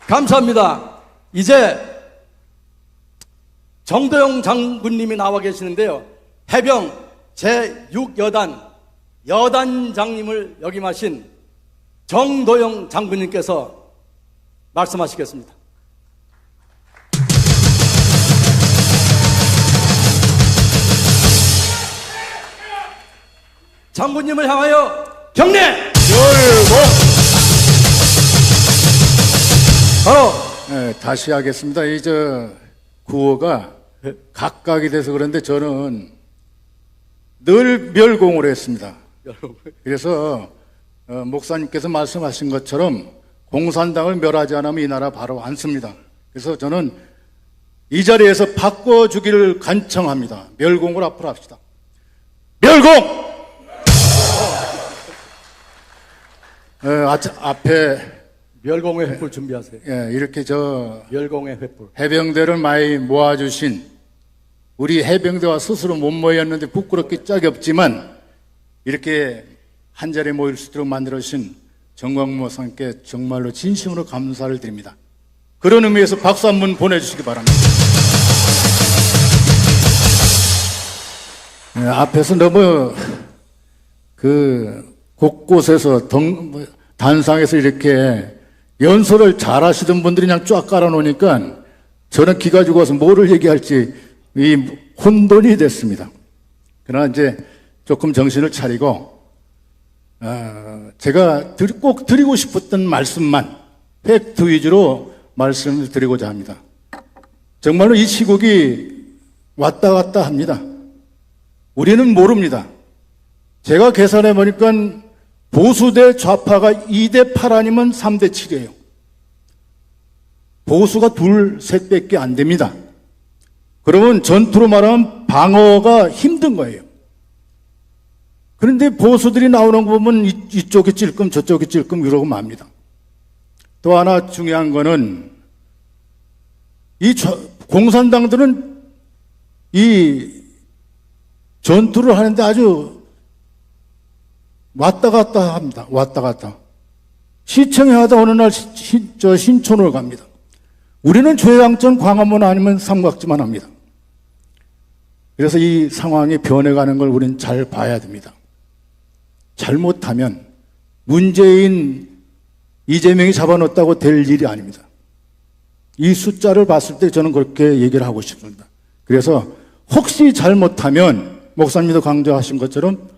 감사합니다. 이제 정도영 장군님이 나와 계시는데요. 해병 제6여단 여단장님을 역임하신 정도영 장군님께서 말씀하시겠습니다. 장군님을 향하여 경례! 열공! 바로 네, 다시 하겠습니다. 구호가 각각이 돼서 그런데 저는 늘 멸공을 했습니다. 그래서 목사님께서 말씀하신 것처럼 공산당을 멸하지 않으면 이 나라 바로 안 씁니다. 그래서 저는 이 자리에서 바꿔주기를 간청합니다. 멸공을 앞으로 합시다. 멸공! 앞에 멸공의 횃불 준비하세요. 이렇게 멸공의 횃불. 해병대를 많이 모아주신 우리 해병대와 스스로 못 모였는데 부끄럽기 짝이 없지만 이렇게 한 자리에 모일 수 있도록 만들어주신 정광무 목사님께 정말로 진심으로 감사를 드립니다. 그런 의미에서 박수 한번 보내주시기 바랍니다. 앞에서 너무 곳곳에서 단상에서 이렇게 연설을 잘 하시던 분들이 그냥 쫙 깔아놓으니까 저는 기가 죽어서 뭐를 얘기할지 혼돈이 됐습니다. 그러나 이제 조금 정신을 차리고 제가 꼭 드리고 싶었던 말씀만 팩트 위주로 말씀을 드리고자 합니다. 정말로 이 시국이 왔다 갔다 합니다. 우리는 모릅니다. 제가 계산해 보니까 보수 대 좌파가 2대 8 아니면 3대 7이에요. 보수가 둘, 셋밖에 안 됩니다. 그러면 전투로 말하면 방어가 힘든 거예요. 그런데 보수들이 나오는 거 보면 이쪽이 찔끔 저쪽이 찔끔 이러고 맙니다. 또 하나 중요한 거는 공산당들은 이 전투를 하는데 아주 왔다 갔다 합니다. 왔다 갔다. 시청에 하다 어느 날 신촌을 갑니다. 우리는 조양천 광화문 아니면 삼각지만 합니다. 그래서 이 상황이 변해가는 걸 우리는 잘 봐야 됩니다. 잘못하면 문재인, 이재명이 잡아놓았다고 될 일이 아닙니다. 이 숫자를 봤을 때 저는 그렇게 얘기를 하고 싶습니다. 그래서 혹시 잘못하면 목사님도 강조하신 것처럼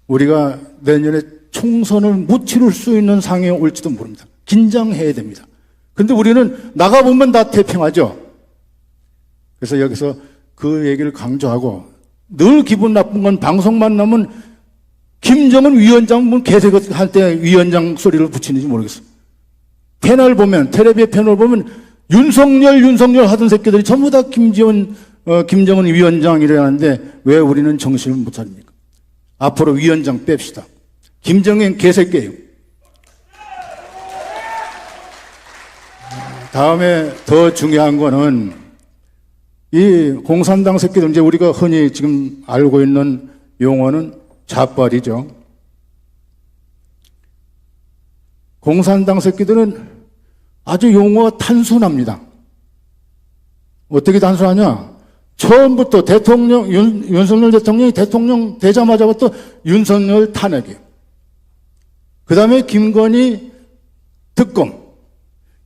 우리가 내년에 총선을 못 치를 수 있는 상황에 올지도 모릅니다. 긴장해야 됩니다. 근데 우리는 나가보면 다 태평하죠. 그래서 여기서 그 얘기를 강조하고 늘 기분 나쁜 건 방송만 나면 김정은 위원장 개새끼 할 때 위원장 소리를 붙이는지 모르겠어요. 패널 보면 텔레비에 패널 보면 윤석열 하던 새끼들이 전부 다 김정은 위원장이라는데 왜 우리는 정신을 못 차립니까? 앞으로 위원장 뺍시다. 김정은 개새끼예요. 다음에 더 중요한 거는 이 공산당 새끼들, 이제 우리가 흔히 지금 알고 있는 용어는 좌빨이죠. 공산당 새끼들은 아주 용어가 단순합니다. 어떻게 단순하냐? 처음부터 윤석열 대통령이 대통령 되자마자부터 윤석열 탄핵이에요. 그 다음에 김건희 특검.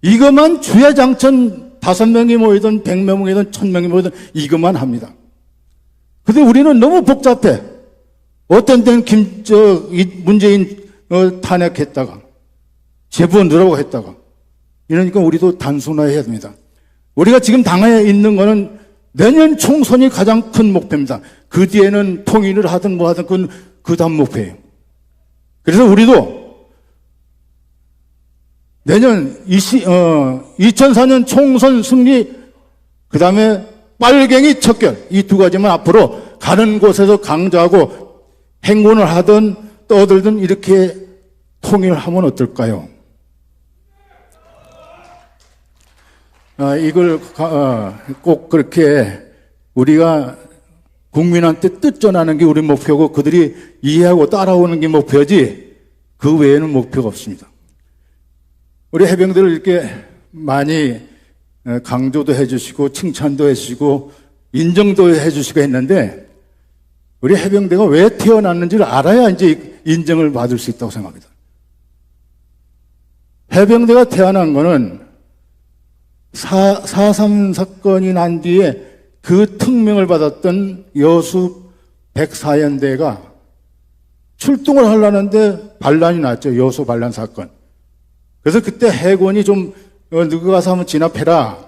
이것만 주야장천 5명이 모이든 100명이 모이든 1000명이 모이든 이것만 합니다. 근데 우리는 너무 복잡해. 어떤 때는 문재인 탄핵했다가 재부원들하고 했다가 이러니까 우리도 단순화해야 됩니다. 우리가 지금 당에 있는 거는 내년 총선이 가장 큰 목표입니다. 그 뒤에는 통일을 하든 뭐 하든 그건 그 다음 목표예요. 그래서 우리도 내년 2004년 총선 승리, 그 다음에 빨갱이 척결, 이 두 가지만 앞으로 가는 곳에서 강조하고 행군을 하든 떠들든 이렇게 통일하면 어떨까요? 이걸 꼭 그렇게 우리가 국민한테 뜻 전하는 게 우리 목표고 그들이 이해하고 따라오는 게 목표지 그 외에는 목표가 없습니다. 우리 해병대를 이렇게 많이 강조도 해주시고 칭찬도 해주시고 인정도 해주시고 했는데 우리 해병대가 왜 태어났는지를 알아야 이제 인정을 받을 수 있다고 생각합니다. 해병대가 태어난 거는 4.3 사건이 난 뒤에 그 특명을 받았던 여수 104연대가 출동을 하려는데 반란이 났죠. 여수 반란 사건. 그래서 그때 해군이 좀 누구 가서 한번 진압해라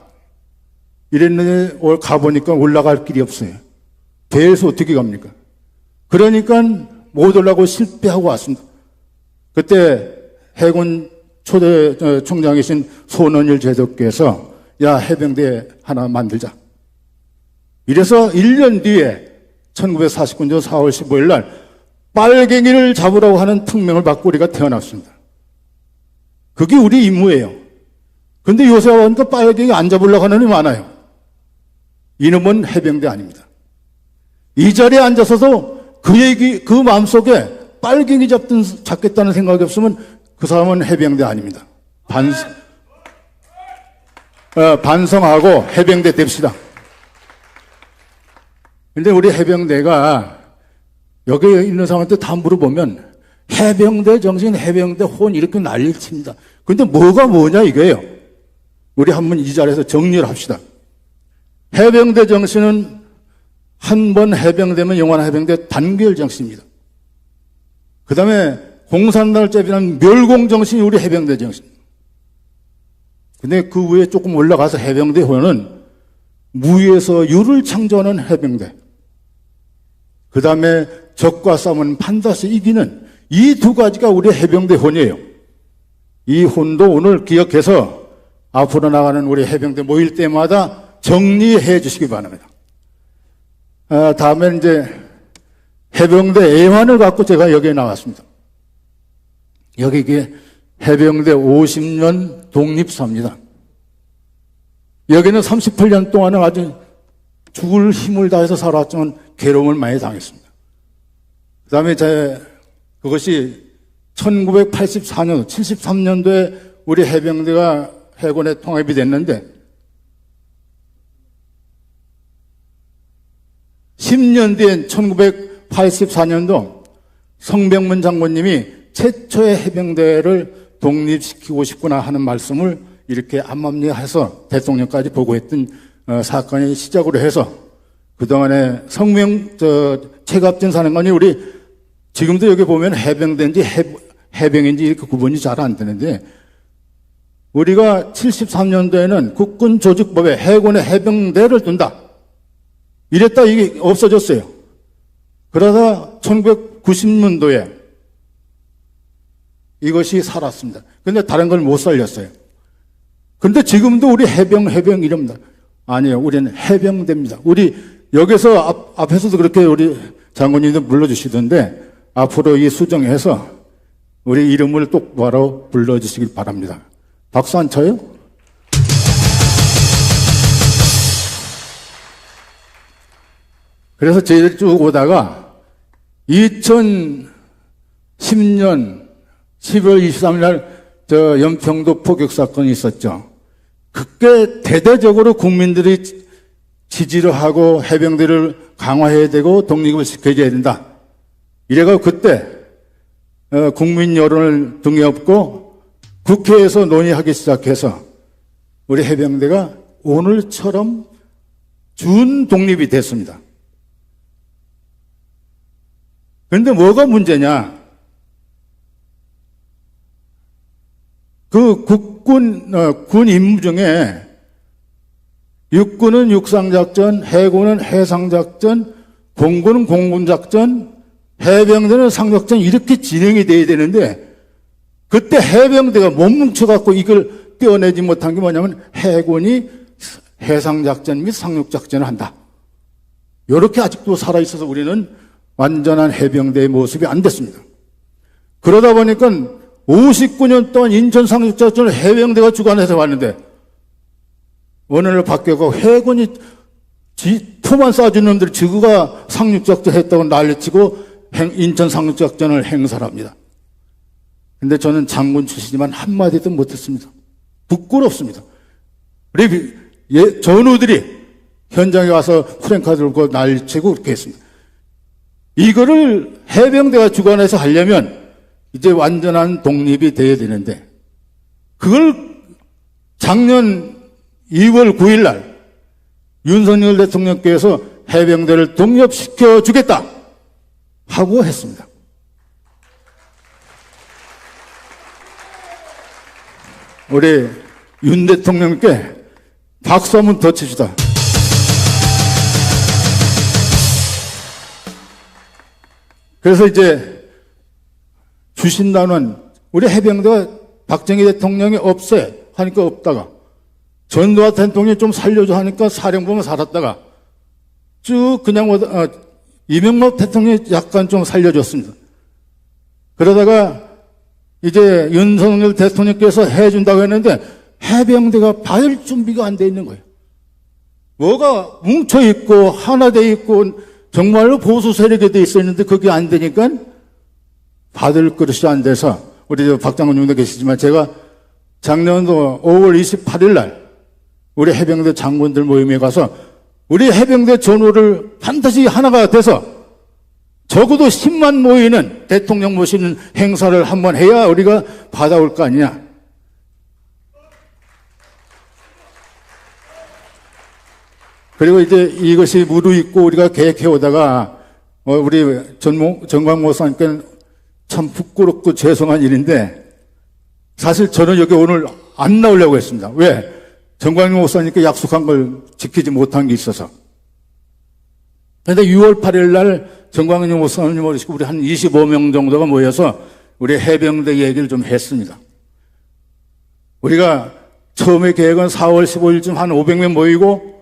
이랬는데 가보니까 올라갈 길이 없어요. 배에서 어떻게 갑니까? 그러니까 못 올라가고 실패하고 왔습니다. 그때 해군 초대 총장이신 손원일 제독께서 야 해병대 하나 만들자. 이래서 1년 뒤에 1949년 4월 15일 날 빨갱이를 잡으라고 하는 특명을 받고 우리가 태어났습니다. 그게 우리 임무예요. 근데 요새 와보니까 빨갱이 안 잡으려고 하는 놈이 많아요. 이놈은 해병대 아닙니다. 이 자리에 앉아서도 그 마음속에 빨갱이 잡겠다는 생각이 없으면 그 사람은 해병대 아닙니다. 반성하고 해병대 됩시다. 근데 우리 해병대가 여기 있는 사람한테 다 물어보면 해병대 정신, 해병대 혼 이렇게 난리를 칩니다. 근데 뭐가 뭐냐 이거예요. 우리 한번 이 자리에서 정리를 합시다. 해병대 정신은 한 번 해병대면 영원한 해병대 단결 정신입니다. 그 다음에 공산당을 째비는 멸공 정신이 우리 해병대 정신입니다. 근데 그 위에 조금 올라가서 해병대 혼은 무위에서 유를 창조하는 해병대. 그 다음에 적과 싸우면 반드시 이기는 이 두 가지가 우리 해병대 혼이에요. 이 혼도 오늘 기억해서 앞으로 나가는 우리 해병대 모일 때마다 정리해 주시기 바랍니다. 다음에 이제 해병대 애환을 갖고 제가 여기에 나왔습니다. 여기 이게 해병대 50년 독립사입니다. 여기는 38년 동안은 아주 죽을 힘을 다해서 살았지만 괴로움을 많이 당했습니다. 그 다음에 그것이 1984년, 73년도에 우리 해병대가 해군에 통합이 됐는데 10년 뒤엔 1984년도 성병문 장군님이 최초의 해병대를 독립시키고 싶구나 하는 말씀을 이렇게 암암리해서 대통령까지 보고했던 사건이 시작으로 해서 그동안에 최갑진 사령관이 우리 지금도 여기 보면 해병대인지 해병인지 이렇게 구분이 잘 안 되는데 우리가 73년도에는 국군조직법에 해군에 해병대를 둔다. 이랬다 이게 없어졌어요. 그러다 1990년도에 이것이 살았습니다. 근데 다른 걸 못 살렸어요. 근데 지금도 우리 해병 이럽니다. 아니에요. 우리는 해병대입니다. 우리 여기서 앞에서도 그렇게 우리 장군님도 불러주시던데 앞으로 이 수정해서 우리 이름을 똑바로 불러주시길 바랍니다. 박수 안 쳐요? 그래서 저희들이 쭉 오다가 2010년 12월 23일 날 연평도 포격 사건이 있었죠. 그게 대대적으로 국민들이 지지를 하고 해병대를 강화해야 되고 독립을 시켜줘야 된다. 이래가 그때 국민 여론을 등에 업고 국회에서 논의하기 시작해서 우리 해병대가 오늘처럼 준 독립이 됐습니다. 그런데 뭐가 문제냐? 그 군 임무 중에 육군은 육상작전, 해군은 해상작전, 공군은 공군작전, 해병대는 상작전 이렇게 진행이 돼야 되는데 그때 해병대가 못 뭉쳐갖고 이걸 떼어내지 못한 게 뭐냐면 해군이 해상작전 및 상륙작전을 한다. 이렇게 아직도 살아있어서 우리는 완전한 해병대의 모습이 안 됐습니다. 그러다 보니까 59년 동안 인천 상륙작전을 해병대가 주관해서 왔는데 어느 날 바뀌고 해군이 포만 쏴준 놈들 지구가 상륙작전 했다고 난리치고 인천 상륙작전을 행사를 합니다. 근데 저는 장군 출신이지만 한마디도 못했습니다. 부끄럽습니다. 우리 전우들이 현장에 와서 프랭카드 들고 날치고 그렇게 했습니다. 이거를 해병대가 주관해서 하려면 이제 완전한 독립이 돼야 되는데, 그걸 작년 2월 9일 날 윤석열 대통령께서 해병대를 독립시켜 주겠다 하고 했습니다. 우리 윤 대통령께 박수 한번 더 칩시다. 그래서 이제 주신다는 우리 해병대가 박정희 대통령이 없애 하니까 없다가, 전두환 대통령이 좀 살려줘 하니까 사령부만 살았다가 쭉 그냥 이명박 대통령이 약간 좀 살려줬습니다. 그러다가 이제 윤석열 대통령께서 해준다고 했는데 해병대가 받을 준비가 안 돼 있는 거예요. 뭐가 뭉쳐있고 하나 돼 있고 정말로 보수 세력에 돼 있었는데 그게 안 되니까 받을 그릇이 안 돼서, 우리 박 장군님도 계시지만 제가 작년도 5월 28일 날 우리 해병대 장군들 모임에 가서 우리 해병대 전우를 반드시 하나가 돼서 적어도 10만 모이는 대통령 모시는 행사를 한번 해야 우리가 받아올 거 아니냐. 그리고 이제 이것이 무르익고 우리가 계획해오다가 우리 정광 목사님께는 참 부끄럽고 죄송한 일인데, 사실 저는 여기 오늘 안 나오려고 했습니다. 왜? 정광 목사님께 약속한 걸 지키지 못한 게 있어서. 그런데 6월 8일 날 정광 목사님 모시고 우리 한 25명 정도가 모여서 우리 해병대 얘기를 좀 했습니다. 우리가 처음에 계획은 4월 15일쯤 한 500명 모이고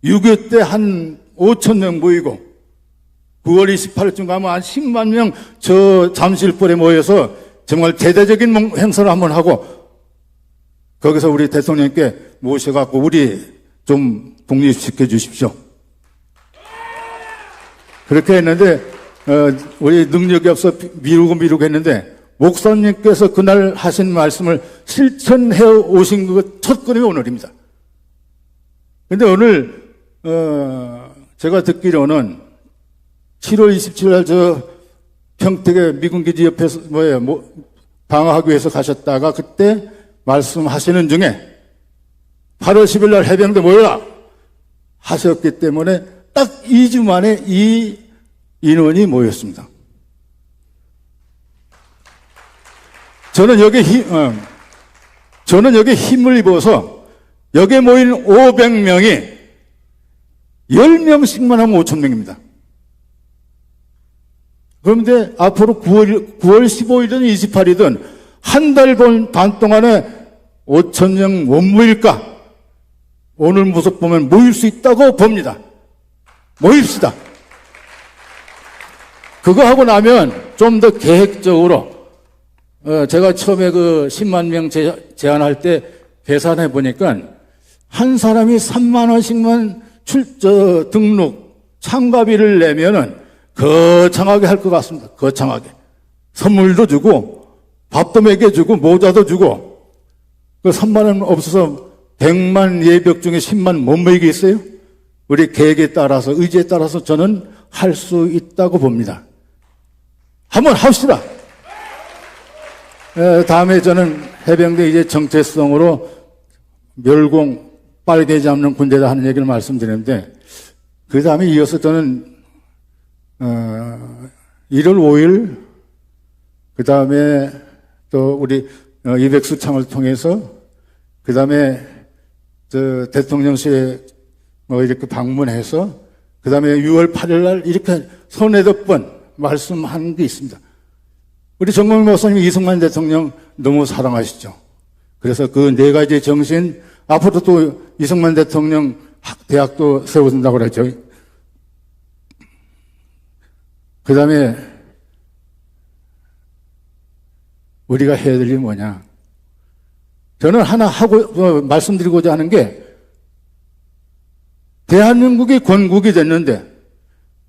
6.25 때 한 5,000명 모이고 9월 28일쯤 가면 한 10만 명 저 잠실벌에 모여서 정말 대대적인 행사를 한번 하고 거기서 우리 대통령께 모셔갖고 우리 좀 독립시켜 주십시오. 그렇게 했는데 우리 능력이 없어 미루고 했는데, 목사님께서 그날 하신 말씀을 실천해 오신 그 첫걸음이 오늘입니다. 근데 오늘 제가 듣기로는 7월 27일 날 저 평택의 미군기지 옆에서 방어하기 위해서 가셨다가 그때 말씀하시는 중에 8월 10일 날 해병대 모여라 하셨기 때문에 딱 2주 만에 이 인원이 모였습니다. 저는 여기 힘을 입어서 여기에 모인 500명이 10명씩만 하면 5,000명입니다. 그런데 앞으로 9월 15일이든 28일이든 한 달 반 동안에 5,000명 못 모일까? 오늘 모습 보면 모일 수 있다고 봅니다. 모입시다. 그거 하고 나면 좀 더 계획적으로, 제가 처음에 그 10만 명 제안할 때 계산해 보니까 한 사람이 3만 원씩만 등록 참가비를 내면은 거창하게 할 것 같습니다. 거창하게. 선물도 주고 밥도 먹여주고 모자도 주고. 그 3만 원 없어서 100만 예벽 중에 10만 못 모이겠어요? 우리 계획에 따라서, 의지에 따라서 저는 할 수 있다고 봅니다. 한번 합시다. 다음에 저는 해병대 이제 정체성으로 멸공, 빨개 잡는 군대다 하는 얘기를 말씀드리는데, 그 다음에 이어서 저는 1월 5일, 그 다음에 또 우리 이백수 창을 통해서, 그 다음에 저 대통령실에 이렇게 방문해서, 그 다음에 6월 8일 날 이렇게 서너댓 번 말씀한 게 있습니다. 우리 정광 목사님 이승만 대통령 너무 사랑하시죠. 그래서 그 네 가지 정신, 앞으로 또 이승만 대통령 대학도 세워준다고 그랬죠. 그 다음에 우리가 해야 될 일이 뭐냐. 저는 하나 하고 말씀드리고자 하는 게, 대한민국이 건국이 됐는데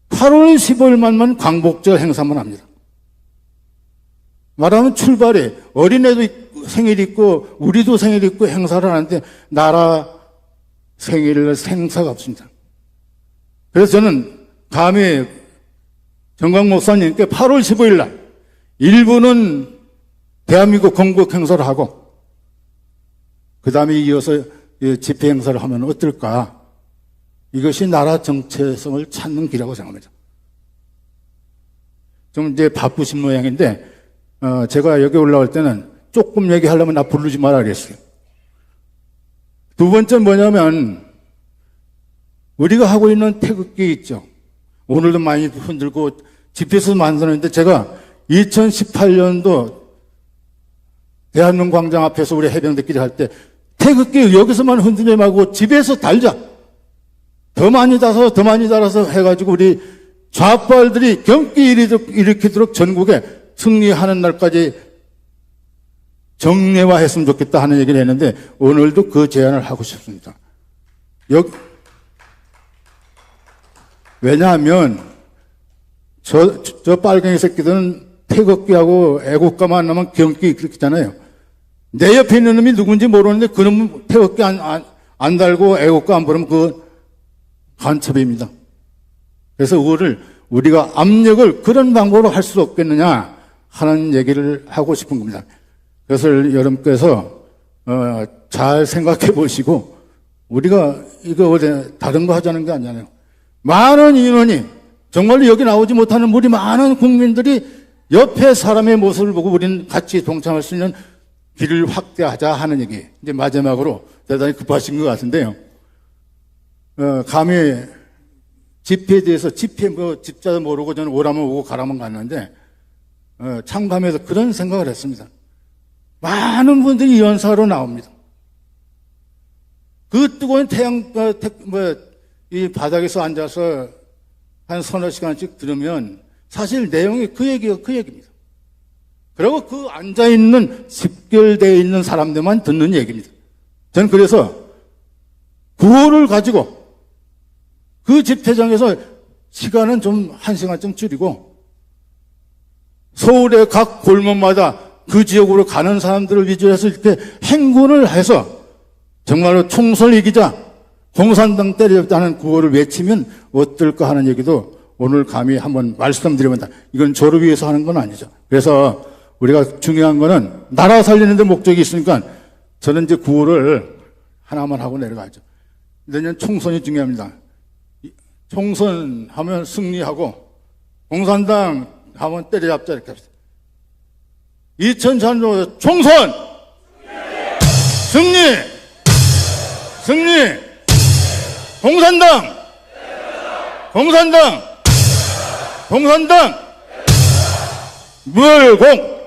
8월 15일만 광복절 행사만 합니다. 말하면 출발이 어린애도 생일 있고 우리도 생일 있고 행사를 하는데 나라 생일을 행사가 없습니다. 그래서 저는 감히 정광 목사님께 8월 15일 날 일부는 대한민국 건국 행사를 하고 그 다음에 이어서 집회 행사를 하면 어떨까? 이것이 나라 정체성을 찾는 길이라고 생각합니다. 좀 이제 바쁘신 모양인데 제가 여기 올라올 때는 조금 얘기하려면 나 부르지 마라 그랬어요. 두 번째 뭐냐면 우리가 하고 있는 태극기 있죠. 오늘도 많이 흔들고 집회에서 만드는데 제가 2018년도 대한민국 광장 앞에서 우리 해병대끼리 할 때 태극기 여기서만 흔들지 말고 집에서 달자. 더 많이 달아서 해가지고 우리 좌빨들이 경기 일으키도록 전국에 승리하는 날까지 정례화했으면 좋겠다 하는 얘기를 했는데 오늘도 그 제안을 하고 싶습니다. 왜냐하면 저 빨갱이 새끼들은 태극기하고 애국가만 나면 경기 일으키잖아요. 내 옆에 있는 놈이 누군지 모르는데 그 놈은 태극기 안 달고 애국가 안 부르면 그 간첩입니다. 그래서 그거를 우리가 압력을 그런 방법으로 할 수 없겠느냐 하는 얘기를 하고 싶은 겁니다. 그래서 여러분께서 잘 생각해 보시고 우리가 이거 다른 거 하자는 게 아니잖아요. 많은 인원이 정말로 여기 나오지 못하는 우리 많은 국민들이 옆에 사람의 모습을 보고 우리는 같이 동참할 수 있는 길을 확대하자 하는 얘기. 이제 마지막으로 대단히 급하신 것 같은데요. 감히 집회에 대해서 집자도 모르고 저는 오라면 오고 가라면 갔는데 참감해서 그런 생각을 했습니다. 많은 분들이 연사로 나옵니다. 그 뜨거운 이 바닥에서 앉아서 한 서너 시간씩 들으면 사실 내용이 그 얘기입니다. 그리고 그 앉아있는 집결되어 있는 사람들만 듣는 얘기입니다. 저는 그래서 구호를 가지고 그 집회장에서 시간은 좀 1시간 좀 줄이고 서울의 각 골목마다 그 지역으로 가는 사람들을 위주로 해서 이렇게 행군을 해서 정말로 총선을 이기자 공산당 때려잡자는 구호를 외치면 어떨까 하는 얘기도 오늘 감히 한번 말씀드리면 이건 저를 위해서 하는 건 아니죠. 그래서 우리가 중요한 거는 나라 살리는 데 목적이 있으니까 저는 이제 구호를 하나만 하고 내려가죠. 내년 총선이 중요합니다. 총선 하면 승리하고 공산당 하면 때려잡자 이렇게 합시다. 2004년 총선 승리 공산당 물공